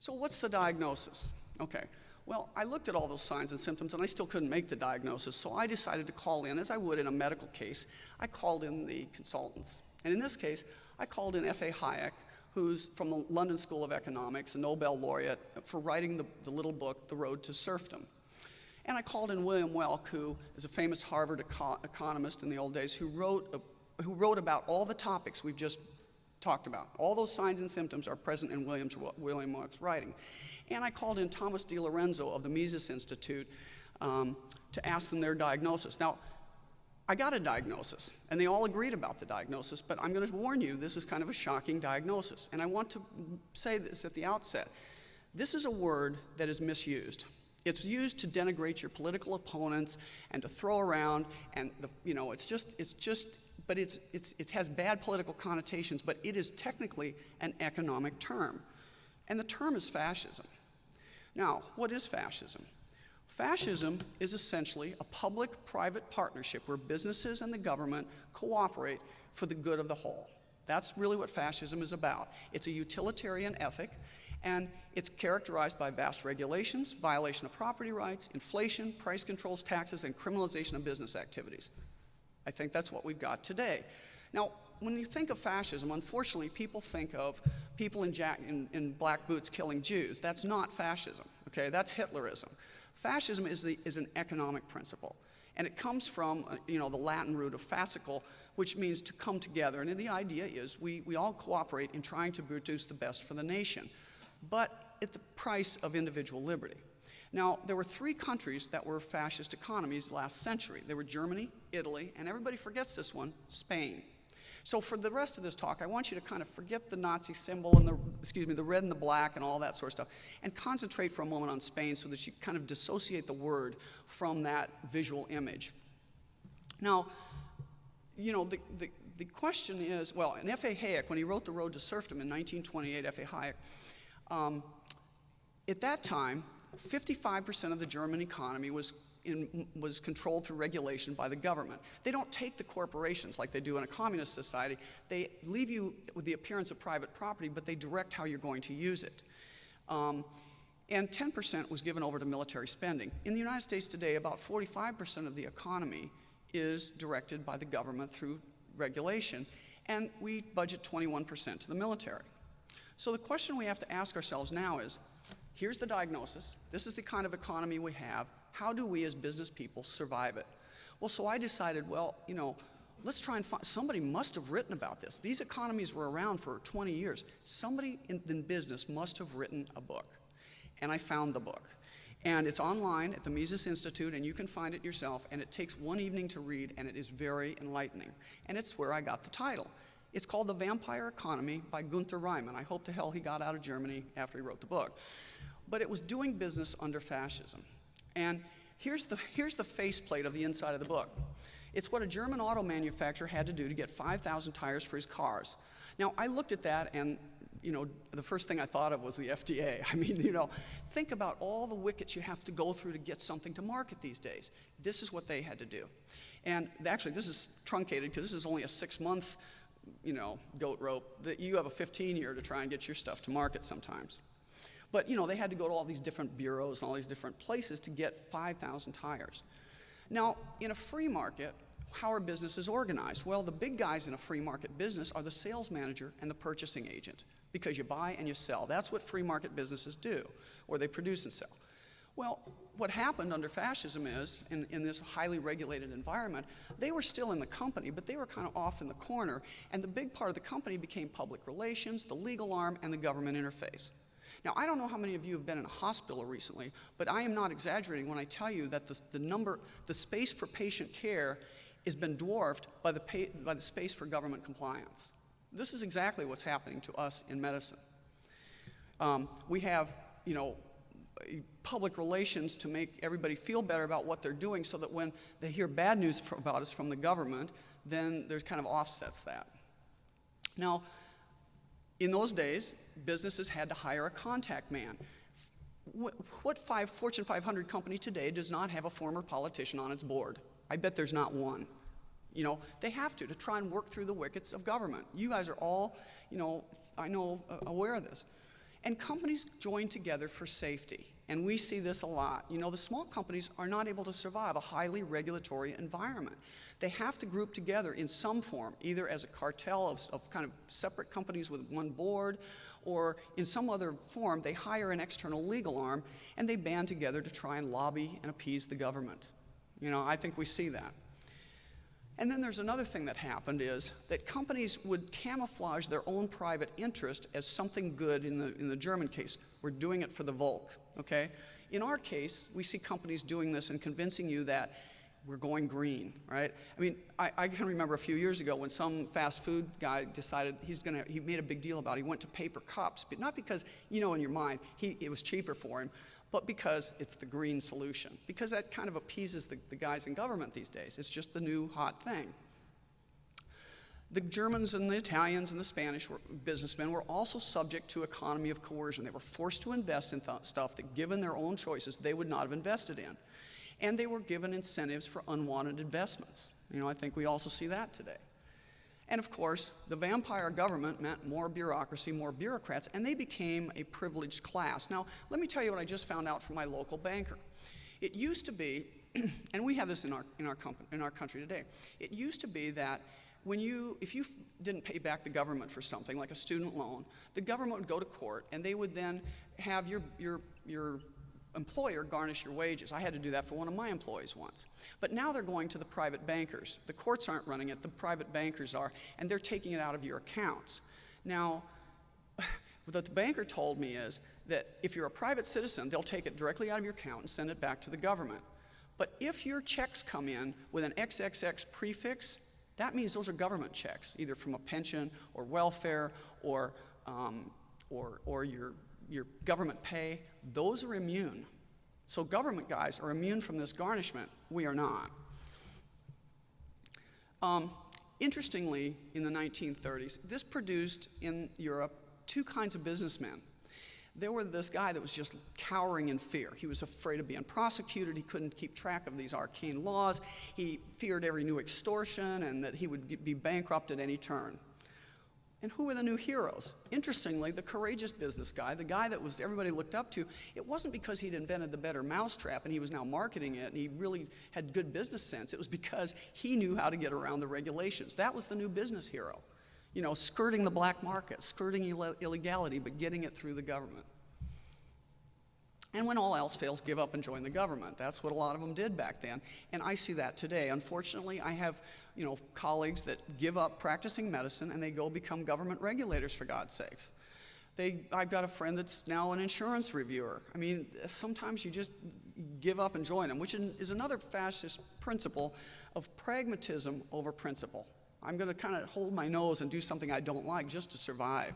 So what's the diagnosis? Okay, well, I looked at all those signs and symptoms and I still couldn't make the diagnosis, so I decided to call in, as I would in a medical case, I called in the consultants. And in this case, I called in F.A. Hayek, who's from the London School of Economics, a Nobel laureate for writing the little book, The Road to Serfdom. And I called in William Welk, who is a famous Harvard economist in the old days, who wrote about all the topics we've just talked about. All those signs and symptoms are present in William Welk's writing. And I called in Thomas DiLorenzo of the Mises Institute to ask them their diagnosis. Now, I got a diagnosis, and they all agreed about the diagnosis, but I'm going to warn you, this is kind of a shocking diagnosis. And I want to say this at the outset. This is a word that is misused. It's used to denigrate your political opponents and to throw around, and it has bad political connotations, but it is technically an economic term. And the term is fascism. Now, what is fascism? Fascism is essentially a public-private partnership where businesses and the government cooperate for the good of the whole. That's really what fascism is about. It's a utilitarian ethic, and it's characterized by vast regulations, violation of property rights, inflation, price controls, taxes, and criminalization of business activities. I think that's what we've got today. Now, when you think of fascism, unfortunately, people think of people in black boots killing Jews. That's not fascism, okay? That's Hitlerism. Fascism is an economic principle, and it comes from the Latin root of fascicle, which means to come together. And the idea is we all cooperate in trying to produce the best for the nation, but at the price of individual liberty. Now, there were 3 countries that were fascist economies last century. They were Germany, Italy, and everybody forgets this one, Spain. So for the rest of this talk, I want you to kind of forget the Nazi symbol and the red and the black and all that sort of stuff, and concentrate for a moment on Spain so that you kind of dissociate the word from that visual image. Now, the question is, well, and F.A. Hayek, when he wrote The Road to Serfdom in 1928, F.A. Hayek, at that time, 55% of the German economy was controlled through regulation by the government. They don't take the corporations like they do in a communist society. They leave you with the appearance of private property, but they direct how you're going to use it. And 10% was given over to military spending. In the United States today, about 45% of the economy is directed by the government through regulation, and we budget 21% to the military. So the question we have to ask ourselves now is, here's the diagnosis. This is the kind of economy we have. How do we as business people survive it? Well, so I decided, well, let's try and find, somebody must have written about this. These economies were around for 20 years. Somebody in business must have written a book. And I found the book. And it's online at the Mises Institute, and you can find it yourself, and it takes one evening to read, and it is very enlightening. And it's where I got the title. It's called The Vampire Economy by Gunther Reimann. I hope to hell he got out of Germany after he wrote the book. But it was doing business under fascism. And here's the faceplate of the inside of the book. It's what a German auto manufacturer had to do to get 5,000 tires for his cars. Now, I looked at that, and the first thing I thought of was the FDA. I mean, think about all the wickets you have to go through to get something to market these days. This is what they had to do. And actually, this is truncated because this is only a 6-month, goat rope. That you have a 15-year to try and get your stuff to market sometimes. But, they had to go to all these different bureaus and all these different places to get 5,000 tires. Now, in a free market, how are businesses organized? Well, the big guys in a free market business are the sales manager and the purchasing agent, because you buy and you sell. That's what free market businesses do, or they produce and sell. Well, what happened under fascism is, in this highly regulated environment, they were still in the company, but they were kind of off in the corner, and the big part of the company became public relations, the legal arm, and the government interface. Now, I don't know how many of you have been in a hospital recently, but I am not exaggerating when I tell you that the space for patient care has been dwarfed by the space for government compliance. This is exactly what's happening to us in medicine. We have, public relations to make everybody feel better about what they're doing, so that when they hear bad news about us from the government, then there's kind of offsets that. Now, in those days, businesses had to hire a contact man. What Fortune 500 company today does not have a former politician on its board? I bet there's not one. They have to try and work through the wickets of government. You guys are all, I know, aware of this. And companies join together for safety. And we see this a lot. You know, the small companies are not able to survive a highly regulatory environment. They have to group together in some form, either as a cartel of kind of separate companies with one board, or in some other form, they hire an external legal arm and they band together to try and lobby and appease the government. You know, I think we see that. And then there's another thing that happened is that companies would camouflage their own private interest as something good in the German case. We're doing it for the Volk, okay? In our case, we see companies doing this and convincing you that we're going green, right? I mean, I can remember a few years ago when some fast food guy decided he made a big deal about it. He went to paper cups, but not because, you know, in your mind, it was cheaper for him, but because it's the green solution. Because that kind of appeases the guys in government these days. It's just the new hot thing. The Germans and the Italians and the Spanish businessmen were also subject to economy of coercion. They were forced to invest in stuff that, given their own choices, they would not have invested in. And they were given incentives for unwanted investments. You know, I think we also see that today. And of course, the vampire government meant more bureaucracy, more bureaucrats, and they became a privileged class. Now, let me tell you what I just found out from my local banker. It used to be, and we have this in our country today, it used to be that if you didn't pay back the government for something, like a student loan, the government would go to court, and they would then have your employer garnish your wages. I had to do that for one of my employees once. But now they're going to the private bankers. The courts aren't running it, the private bankers are, and they're taking it out of your accounts. Now, what the banker told me is that if you're a private citizen, they'll take it directly out of your account and send it back to the government. But if your checks come in with an XXX prefix, that means those are government checks, either from a pension or welfare or your government pay. Those are immune. So government guys are immune from this garnishment. We are not. Interestingly, in the 1930s, this produced in Europe two kinds of businessmen. There was this guy that was just cowering in fear. He was afraid of being prosecuted. He couldn't keep track of these arcane laws. He feared every new extortion and that he would be bankrupt at any turn. And who were the new heroes? Interestingly, the courageous business guy, the guy that everybody looked up to, it wasn't because he'd invented the better mousetrap and he was now marketing it and he really had good business sense. It was because he knew how to get around the regulations. That was the new business hero. You know, skirting the black market, skirting illegality, but getting it through the government. And when all else fails, give up and join the government. That's what a lot of them did back then. And I see that today. Unfortunately, I have, you know, colleagues that give up practicing medicine and they go become government regulators, for God's sakes. I've got a friend that's now an insurance reviewer. I mean, sometimes you just give up and join them, which is another fascist principle of pragmatism over principle. I'm going to kind of hold my nose and do something I don't like just to survive.